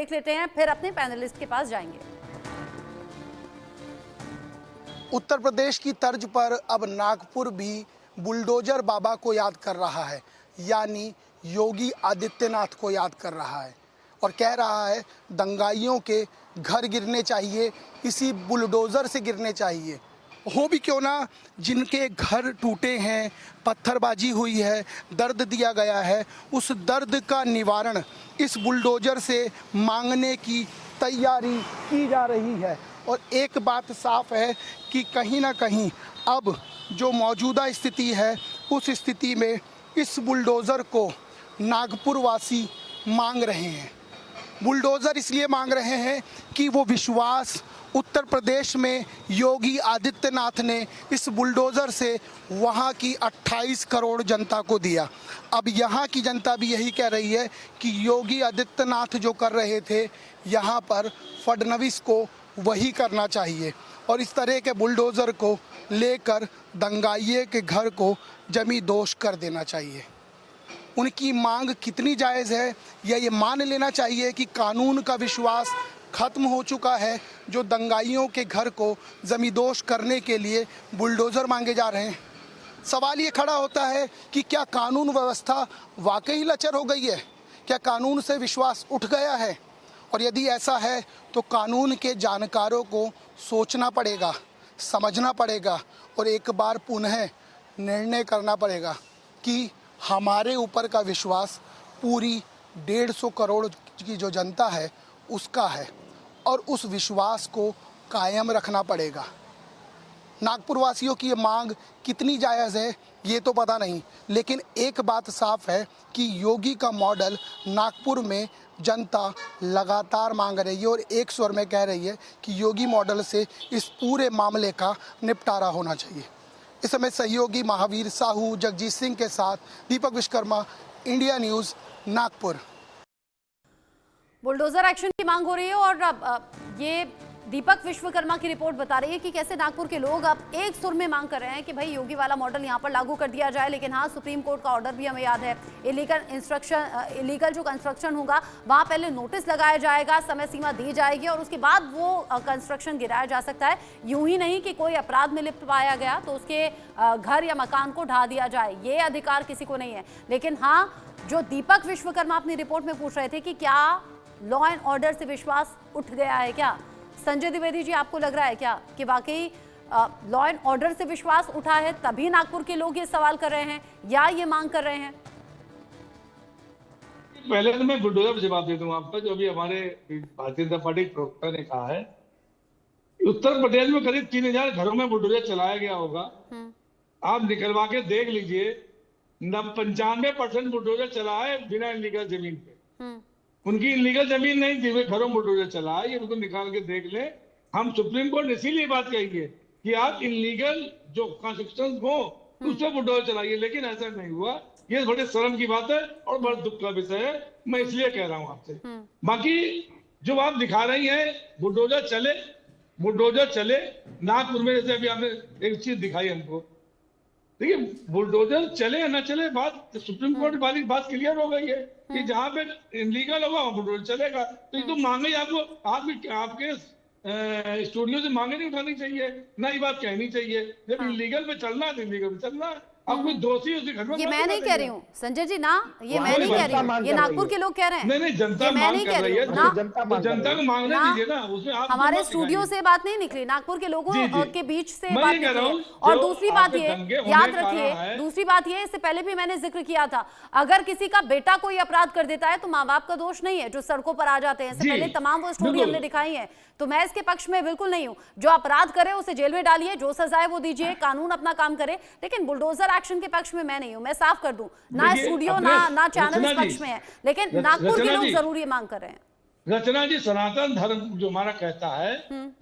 देख लेते हैं, फिर अपने पैनलिस्ट के पास जाएंगे। उत्तर प्रदेश की तर्ज पर अब नागपुर भी बुलडोजर बाबा को याद कर रहा है, यानी योगी आदित्यनाथ को याद कर रहा है और कह रहा है दंगाइयों के घर गिरने चाहिए, इसी बुलडोज़र से गिरने चाहिए। हो भी क्यों ना, जिनके घर टूटे हैं, पत्थरबाजी हुई है, दर्द दिया गया है, उस दर्द का निवारण इस बुलडोज़र से मांगने की तैयारी की जा रही है। और एक बात साफ है कि कहीं ना कहीं अब जो मौजूदा स्थिति है, उस स्थिति में इस बुलडोज़र को नागपुर वासी मांग रहे हैं। बुलडोज़र इसलिए मांग रहे हैं कि वो विश्वास उत्तर प्रदेश में योगी आदित्यनाथ ने इस बुलडोज़र से वहाँ की 28 करोड़ जनता को दिया। अब यहाँ की जनता भी यही कह रही है कि योगी आदित्यनाथ जो कर रहे थे यहाँ पर फडणवीस को वही करना चाहिए और इस तरह के बुलडोज़र को लेकर दंगाइये के घर को जमी दोष कर देना चाहिए। उनकी मांग कितनी जायज़ है, या ये मान लेना चाहिए कि कानून का विश्वास खत्म हो चुका है, जो दंगाइयों के घर को जमींदोज करने के लिए बुलडोज़र मांगे जा रहे हैं। सवाल ये खड़ा होता है कि क्या कानून व्यवस्था वाकई लचर हो गई है, क्या कानून से विश्वास उठ गया है? और यदि ऐसा है तो कानून के जानकारों को सोचना पड़ेगा, समझना पड़ेगा और एक बार पुनः निर्णय करना पड़ेगा कि हमारे ऊपर का विश्वास पूरी 150 करोड़ की जो जनता है उसका है और उस विश्वास को कायम रखना पड़ेगा। नागपुर वासियों की ये मांग कितनी जायज़ है ये तो पता नहीं, लेकिन एक बात साफ है कि योगी का मॉडल नागपुर में जनता लगातार मांग रही है और एक स्वर में कह रही है कि योगी मॉडल से इस पूरे मामले का निपटारा होना चाहिए। इस समय सहयोगी महावीर साहू, जगजीत सिंह के साथ Deepak Vishwakarma, India news, Nagpur. Bulldozer action की मांग हो रही है और अब ये दीपक विश्वकर्मा की रिपोर्ट बता रही है कि कैसे नागपुर के लोग अब एक सुर में मांग कर रहे हैं कि भाई योगी वाला मॉडल यहाँ पर लागू कर दिया जाए। लेकिन हाँ, सुप्रीम कोर्ट का ऑर्डर भी हमें याद है, इलीगल जो कंस्ट्रक्शन होगा वहाँ पहले नोटिस लगाया जाएगा, समय सीमा दी जाएगी और उसके बाद वो कंस्ट्रक्शन गिराया जा सकता है। यूं ही नहीं कि कोई अपराध में लिप्त पाया गया तो उसके घर या मकान को ढा दिया जाए, ये अधिकार किसी को नहीं है। लेकिन हाँ, जो दीपक विश्वकर्मा अपनी रिपोर्ट में पूछ रहे थे कि क्या लॉ एंड ऑर्डर से विश्वास उठ गया है, क्या संजय द्विवेदी जी आपको लग रहा है क्या कि वाकई लॉ एंड ऑर्डर से विश्वास उठा है, तभी नागपुर के लोग ये सवाल कर रहे हैं या ये मांग कर रहे हैं? पहले तो मैं बुलडोजर पर जवाब दे दूंगा आपका, जो अभी हमारे भारतीय जनता पार्टी प्रवक्ता ने कहा है। उत्तर प्रदेश में करीब 3000 घरों में बुलडोजर चलाया गया होगा। आप निकलवा के देख लीजिए, 95% बुलडोजर चला है बिना इलीगल जमीन पे। उनकी इलीगल जमीन नहीं थी, वे घरों बुलडोजर चला है, ये उनको निकाल के देख ले। हम सुप्रीम कोर्ट ने इसीलिए बात कही है कि आप इलीगल जो कंस्ट्रक्शन हो उससे बुलडोजर चलाइए, लेकिन ऐसा नहीं हुआ। ये बड़े शर्म की बात है और बड़ा दुख का विषय है, मैं इसलिए कह रहा हूँ आपसे। बाकी जो आप दिखा रही है बुलडोजर चले नागपुर में, जैसे अभी आपने एक चीज दिखाई हमको, देखिए बुलडोजर चले या ना चले, बात सुप्रीम कोर्ट वाली बात क्लियर हो गई है कि जहां पे इलीगल होगा वहां बुलडोजर चलेगा। तो ये तो मांगे आपको आपके स्टूडियो से मांगे नहीं उठानी चाहिए, ना ये बात कहनी चाहिए। जब इलीगल पे चलना है तो इलीगल पे चलना है। अब कोई दोषी उसी घर में, ये मैं नहीं कह रही हूँ संजय जी, ना ये मैं नहीं कह रही हूँ, ये नागपुर के लोग कह रहे हैं। नहीं, जनता मांग कर रही है, जनता को मांगने दीजिए ना, उसमें आप हमारे स्टूडियो से बात नहीं निकली, नागपुर के लोगों के बीच से बात निकली। और दूसरी बात ये याद रखिए, दूसरी बात ये, इससे पहले भी मैंने जिक्र किया था, अगर किसी का बेटा कोई अपराध कर देता है तो माँ बाप का दोष नहीं है जो सड़कों पर आ जाते हैं। इससे पहले तमाम वो स्टोरी हमने दिखाई है, तो मैं इसके पक्ष में बिल्कुल नहीं हूँ। जो अपराध करे उसे जेल में डालिए, जो सजा है वो दीजिए, कानून अपना काम करे, लेकिन बुलडोजर एक्शन के पक्ष में मैं नहीं हूं। मैं साफ कर दूं, ना स्टूडियो ना चैनल इस पक्ष में है, लेकिन नागपुर के लोग जरूर ये मांग कर रहे हैं। रचना जी, सनातन धर्म जो हमारा कहता है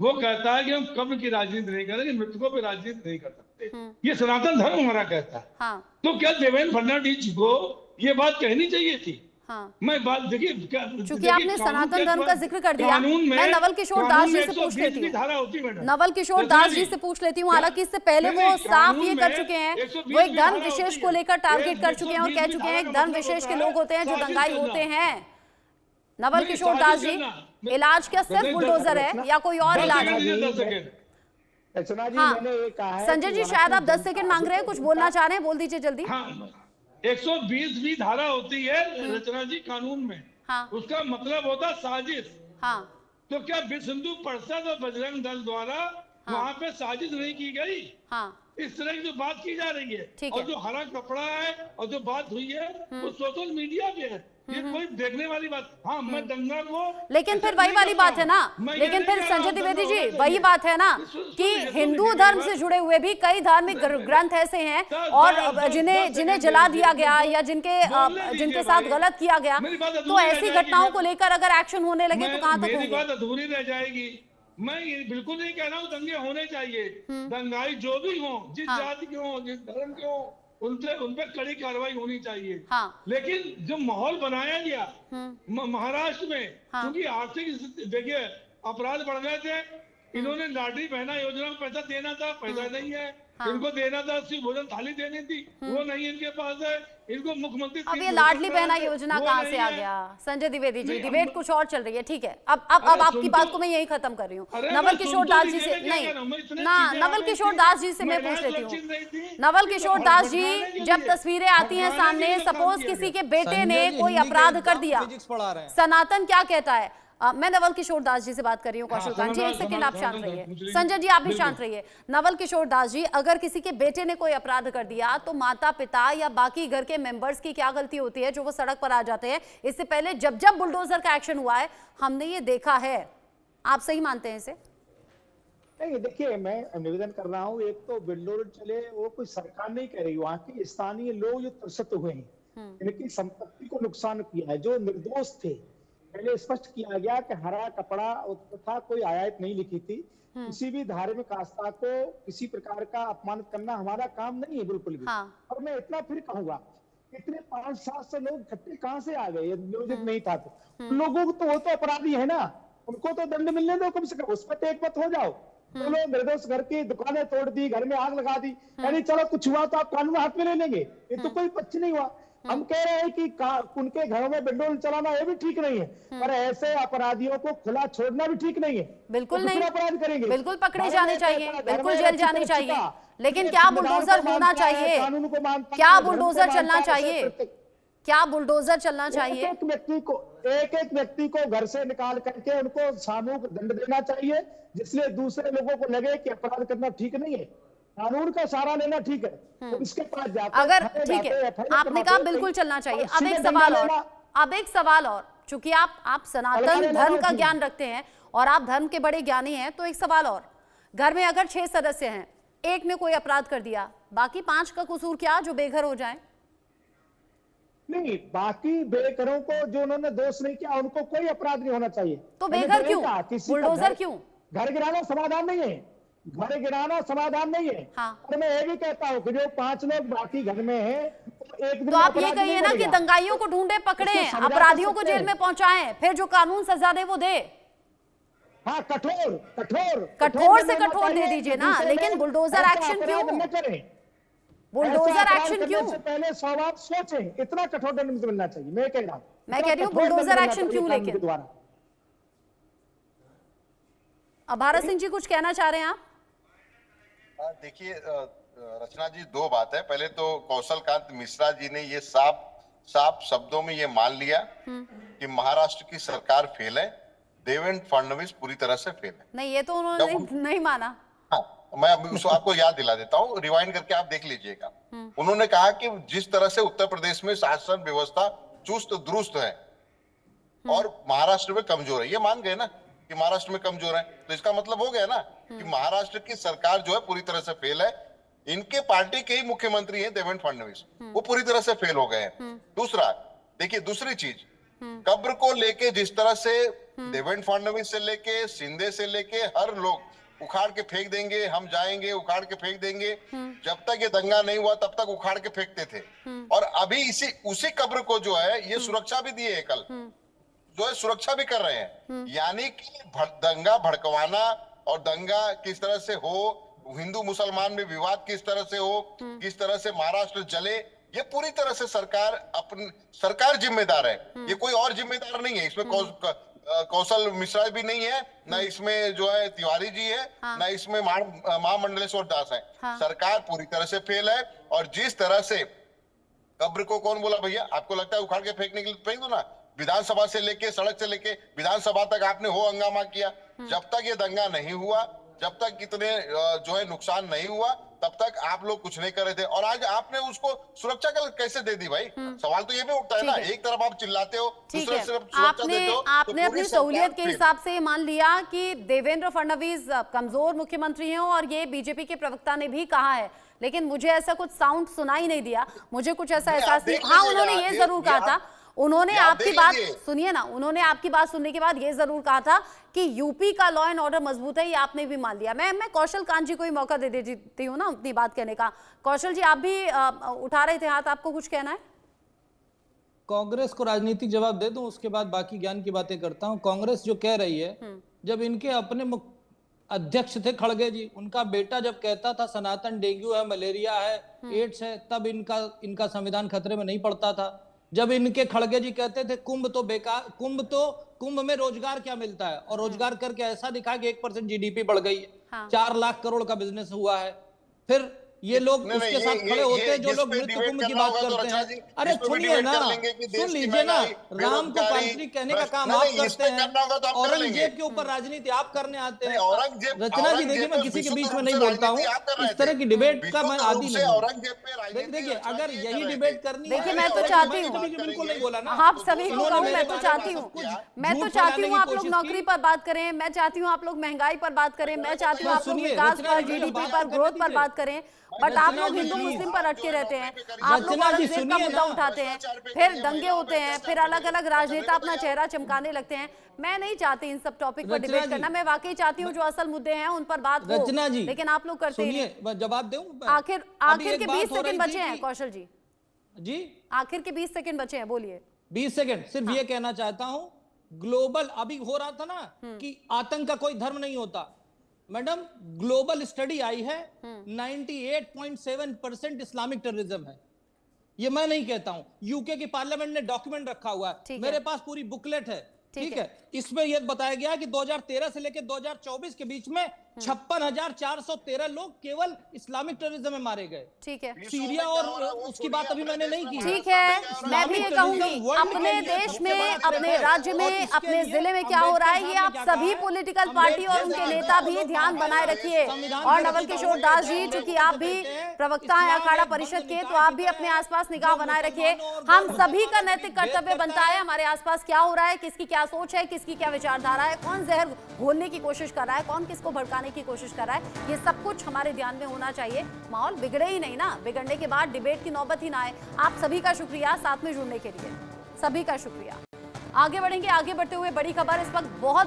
वो कहता है कि हम कब्र की राजनीति नहीं करेंगे, मृतकों पर राजनीति नहीं कर सकते। ये सनातन धर्म हमारा कहता है। हाँ। तो क्या देवेंद्र फडणवीस जी को ये बात कहनी चाहिए थी? हाँ। मैं बात देखिए, चूंकि आपने सनातन धर्म का जिक्र कर दिया, मैं नवल किशोर दास जी से पूछ लेती हूँ। नवल किशोर दास जी से पूछ लेती हूँ, हालांकि इससे पहले वो साफ ये कर चुके हैं, वो एक धर्म विशेष को लेकर टारगेट कर चुके हैं और कह चुके हैं धर्म विशेष के लोग होते हैं जो दंगाई होते हैं। नवल किशोर दास जी, इलाज क्या सिर्फ बुलडोजर है या कोई और इलाज है? रचना जी, हाँ, मैंने ये कहा है संजय जी शायद आप 10 सेकंड मांग रहे हैं, कुछ बोलना चाह रहे हैं, बोल दीजिए जल्दी। हाँ, 120 धारा होती है रचना जी कानून में। हाँ, उसका मतलब होता साजिश। हाँ, तो क्या विश्व हिंदू परिषद और बजरंग दल द्वारा वहाँ पे साजिश नहीं की गई? हाँ, इस तरह की जो बात की जा रही है, ठीक और है। जो हरा कपड़ा है और जो बात हुई है वो सोशल मीडिया पे है, ये कोई देखने वाली बात। हाँ, मैं दंगा को, लेकिन फिर वही वाली बात है ना, लेकिन फिर संजय द्विवेदी जी वही बात है ना कि हिंदू धर्म से जुड़े हुए भी कई धार्मिक ग्रंथ ऐसे हैं और जिन्हें जला दिया गया या जिनके साथ गलत किया गया, तो ऐसी घटनाओं को लेकर अगर एक्शन होने लगे तो कहां तक मेरी होंगे? बात अधूरी रह जाएगी। मैं ये बिल्कुल नहीं कह रहा हूँ दंगे होने चाहिए, दंगाई जो भी हो, जिस जाति के हो, जिस धर्म के हो, उन पे कड़ी कार्रवाई होनी चाहिए। हाँ, लेकिन जो माहौल बनाया गया महाराष्ट्र में, क्योंकि आर्थिक स्थिति देखिए, अपराध बढ़ गए थे, इन्होंने लाडली बहना योजना में पैसा देना था, पैसा नहीं है। इनको देना था, सिर्फ भोजन थाली देनी थी, वो नहीं इनके पास है। इनको मुख्यमंत्री अब ये लाडली बहना योजना कहाँ से आ गया? संजय द्विवेदी जी, डिबेट कुछ और चल रही है, ठीक है। अब आपकी बात को मैं यही खत्म कर रही हूँ। नवल किशोर दास जी से नहीं ना, नवल किशोर दास जी से मैं पूछ लेती हूँ। नवल किशोर दास जी, जब तस्वीरें आती हैं सामने, सपोज किसी के बेटे ने कोई अपराध कर दिया, सनातन क्या कहता है? मैं नवल किशोर दास जी से बात कर रही हूँ। कौशल कांत जी, एक सेकंड आप शांत रहिए। संजय जी आप भी शांत रहिए। नवल किशोर दास जी, अगर किसी के बेटे ने कोई अपराध कर दिया तो माता पिता या बाकी घर के मेंबर्स की क्या गलती होती है जो वो सड़क पर आ जाते हैं? इससे पहले जब बुलडोजर का एक्शन हुआ है हमने ये देखा है। आप सही मानते हैं इसे? नहीं, देखिए, मैं निवेदन कर रहा हूँ, एक तो बुलडोजर चले वो कोई सरकार नहीं कह रही, वहाँ के स्थानीय लोग जो त्रस्त हुए हैं, इनकी संपत्ति को नुकसान किया है, जो निर्दोष थे। पहले स्पष्ट किया गया कि हरा कपड़ा तथा कोई आयात नहीं लिखी थी। किसी भी धार्मिक आस्था को किसी प्रकार का अपमानित करना हमारा काम नहीं है, बिल्कुल भी। और मैं इतना फिर कहूंगा, इतने 500-700 लोग इकट्ठे कहाँ से आ गए? नियोजित नहीं था तो लोगों को, तो वो तो अपराधी है ना, उनको तो दंड मिलने दो कम से कम, उस पर तो एक मत हो जाओ। तो लोग निर्दोष घर की दुकानें तोड़ दी, घर में आग लगा दी, यानी चलो कुछ हुआ तो आप कानून हाथ में ले लेंगे, ये तो कोई पक्ष नहीं हुआ। हम कह रहे हैं कि उनके घरों में बुलडोजर चलाना ये भी ठीक नहीं है, पर ऐसे अपराधियों को खुला छोड़ना भी ठीक नहीं है। बिल्कुल नहीं, अपराध करेंगे, बिल्कुल पकड़े जाने चाहिए, बिल्कुल जेल जाने चाहिए, लेकिन क्या बुलडोजर होना चाहिए? क्या बुलडोजर चलना चाहिए? क्या बुलडोजर चलना चाहिए? एक एक व्यक्ति को घर से निकाल करके उनको सामूहिक दंड देना चाहिए, जिससे दूसरे लोगों को लगे कि अपराध करना ठीक नहीं है, कानून का सहारा लेना ठीक है। तो इसके पास जाते, अगर ठीक है, आपने कहा बिल्कुल चलना चाहिए। अब एक सवाल और, चूंकि आप सनातन धर्म का ज्ञान रखते हैं और आप धर्म के बड़े ज्ञानी हैं, तो एक सवाल और, घर में अगर 6 सदस्य हैं, एक ने कोई अपराध कर दिया, बाकी 5 का कसूर क्या जो बेघर हो जाएं? नहीं, बाकी बेघरों को जो उन्होंने दोष नहीं किया उनको कोई अपराध नहीं होना चाहिए। तो बेघर क्यों? बुलडोजर क्यों? घर गिराना समाधान नहीं है, घर गिराना समाधान नहीं है। और मैं ये भी कहता हूँ कि जो 5 लोग बाकी घर में हैं, तो आप ये कहिए ना कि दंगाइयों को ढूंढे, पकड़े, अपराधियों को जेल में पहुंचाएं, फिर जो कानून सजा दे वो दे। हाँ, कठोर से कठोर दे दीजिए ना, लेकिन बुलडोजर एक्शन क्यों? बुलडोजर एक्शन क्यों? पहले 100 बार सोचें, इतना कठोर दंड मिलना चाहिए। मैं कह रहा हूँ, मैं कह रही हूँ बुलडोजर एक्शन क्यों? लेकिन अब भारत सिंह जी कुछ कहना चाह रहे हैं आप? देखिए रचना जी, 2 बात है। पहले तो कौशल कांत मिश्रा जी ने ये साफ शब्दों में ये मान लिया कि महाराष्ट्र की सरकार फेल है, देवेंद्र फडणवीस पूरी तरह से फेल है। नहीं, ये तो उन्होंने नहीं माना। हाँ, मैं उसको आपको याद दिला देता हूँ, रिवाइंड करके आप देख लीजिएगा। उन्होंने कहा कि जिस तरह से उत्तर प्रदेश में शासन व्यवस्था चुस्त दुरुस्त है और महाराष्ट्र में कमजोर है, ये मान गए ना कि महाराष्ट्र में कमजोर है, तो इसका मतलब हो गया ना कि महाराष्ट्र की सरकार जो है पूरी तरह से फेल है। इनके पार्टी के ही मुख्यमंत्री हैं देवेंद्र फडणवीस, वो पूरी तरह से फेल हो गए हैं। दूसरा, देखिए दूसरी चीज, कब्र को लेके जिस तरह से देवेंद्र फडणवीस से लेके शिंदे से लेके हर लोग उखाड़ के फेंक देंगे, हम जाएंगे उखाड़ के फेंक देंगे, जब तक ये दंगा नहीं हुआ तब तक उखाड़ के फेंकते थे। और अभी उसी कब्र को जो है ये सुरक्षा भी दी है, कल जो है सुरक्षा भी कर रहे हैं। यानी कि दंगा भड़कवाना और दंगा किस तरह से हो, हिंदू मुसलमान में विवाद किस तरह से हो, किस तरह से महाराष्ट्र जले, ये पूरी तरह से सरकार जिम्मेदार है, ये कोई और जिम्मेदार नहीं है। इसमें कौशल मिश्रा भी नहीं है, ना इसमें जो है तिवारी जी है, ना इसमें महामंडलेश्वर दास है। सरकार पूरी तरह से फेल है। और जिस तरह से कब्र को कौन बोला भैया, आपको लगता है उखाड़ के फेंकने के लिए, फेंक दो ना। विधानसभा से लेके, सड़क से लेके विधानसभा तक आपने हो हंगामा किया। जब तक ये दंगा नहीं हुआ, जब तक इतने जो है नुकसान नहीं हुआ, तब तक आप लोग कुछ नहीं कर रहे थे। और आज आपने उसको सुरक्षा कैसे दे दी भाई? सवाल तो ये भी उठता है ना, एक तरफ आप चिल्लाते हो, दूसरी तरफ सुरक्षा देते हो। आपने अपनी सहूलियत के हिसाब से मान लिया कि देवेंद्र फडणवीस कमजोर मुख्यमंत्री हैं, और ये बीजेपी के प्रवक्ता ने भी कहा है, लेकिन मुझे ऐसा कुछ साउंड सुनाई नहीं दिया, मुझे कुछ ऐसा एहसास नहीं। हाँ, उन्होंने ये जरूर कहा था, उन्होंने आपकी बात सुनिए ना, उन्होंने आपकी बात सुनने के बाद ये जरूर कहा था कि यूपी का लॉ एंड ऑर्डर मजबूत है, ये आपने भी मान लिया। मैं कौशल कांत जी को ही मौका दे देती हूँ ना अपनी बात कहने का। कौशल जी, आप भी उठा रहे थे हाथ, आपको कुछ कहना है? कांग्रेस को राजनीतिक जवाब दे दूं, उसके बाद बाकी ज्ञान की बातें करता हूं। कांग्रेस जो कह रही है, जब इनके अपने अध्यक्ष थे खड़गे जी, उनका बेटा जब कहता था सनातन डेंगू है, मलेरिया है, एड्स है, तब इनका संविधान खतरे में नहीं पड़ता था। जब इनके खड़गे जी कहते थे कुंभ तो बेकार, कुंभ में रोजगार क्या मिलता है, और रोजगार करके ऐसा दिखा कि 1% GDP बढ़ गई है, 4 लाख करोड़ का बिजनेस हुआ है। फिर ये लोग उसके साथ खड़े होते हैं जो लोग मृत्यु कुंभ की बात करते हैं। अरे सुनिए ना, सुन लीजिए ना, राम को काल्पनिक कहने का काम आप करते हैं, औरंगजेब के ऊपर राजनीति आप करने आते हैं। रचना जी देखिए, मैं किसी के बीच में नहीं बोलता हूँ, इस तरह की डिबेट का मैं आदी नहीं हूँ। देखिए, अगर यही डिबेट करनी है, देखिए मैं तो चाहती हूँ, बिल्कुल नहीं बोला ना, आप सभी को कहूँ, मैं तो चाहती हूँ आप लोग नौकरी पर बात करें, मैं चाहती हूँ आप लोग महंगाई पर बात करें, मैं चाहती हूँ आप लोग विकास पर, GDP पर, ग्रोथ पर बात करें, बट आप लोग हिंदू मुस्लिम पर अटके रहते हैं। आप लोग औरंगजेब का मुद्दा उठाते हैं, फिर दंगे होते हैं, फिर अलग अलग राजनेता अपना चेहरा चमकाने लगते हैं। मैं नहीं चाहती इन सब टॉपिक पर डिबेट करना, मैं वाकई चाहती हूँ जो असल मुद्दे हैं उन पर बात हो, लेकिन आप लोग करते हैं। जवाब दूं, आखिर के 20 सेकंड बचे हैं कौशल जी, आखिर के 20 सेकंड बचे हैं, बोलिए। 20 सेकंड सिर्फ ये कहना चाहता हूं, ग्लोबल अभी हो रहा था ना कि आतंक का कोई धर्म नहीं होता। मैडम, ग्लोबल स्टडी आई है, 98.7% इस्लामिक टेररिज्म है। ये मैं नहीं कहता हूं, यूके की पार्लियामेंट ने डॉक्यूमेंट रखा हुआ है, मेरे पास पूरी बुकलेट है, ठीक है। इसमें यह बताया गया कि 2013 से लेकर 2024 के बीच में 56,413 लोग केवल इस्लामिक टेररिज्म में मारे गए। ठीक है, सीरिया और उसकी बात अभी मैंने नहीं की। ठीक है, मैं भी ये कहूंगी, अपने देश में, अपने राज्य में, अपने जिले में क्या हो रहा है, ये आप सभी पॉलिटिकल पार्टी और उनके नेता भी ध्यान बनाए रखिए। और नवल किशोर दास जी, चूंकि आप भी प्रवक्ता हैं अखाड़ा परिषद के, तो आप भी अपने आसपास निगाह बनाए रखिए। हम सभी का नैतिक कर्तव्य बनता है हमारे आसपास क्या हो रहा है, किसकी क्या सोच है, किसकी क्या विचारधारा है, कौन जहर घोलने की कोशिश कर रहा है, कौन किसको भड़काने की कोशिश कर रहा है, ये सब कुछ हमारे ध्यान में होना चाहिए। माहौल बिगड़े ही नहीं ना, बिगड़ने के बाद डिबेट की नौबत ही ना आए। आप सभी का शुक्रिया साथ में जुड़ने के लिए, सभी का शुक्रिया। आगे बढ़ेंगे, आगे बढ़ते हुए बड़ी खबर इस वक्त बहुत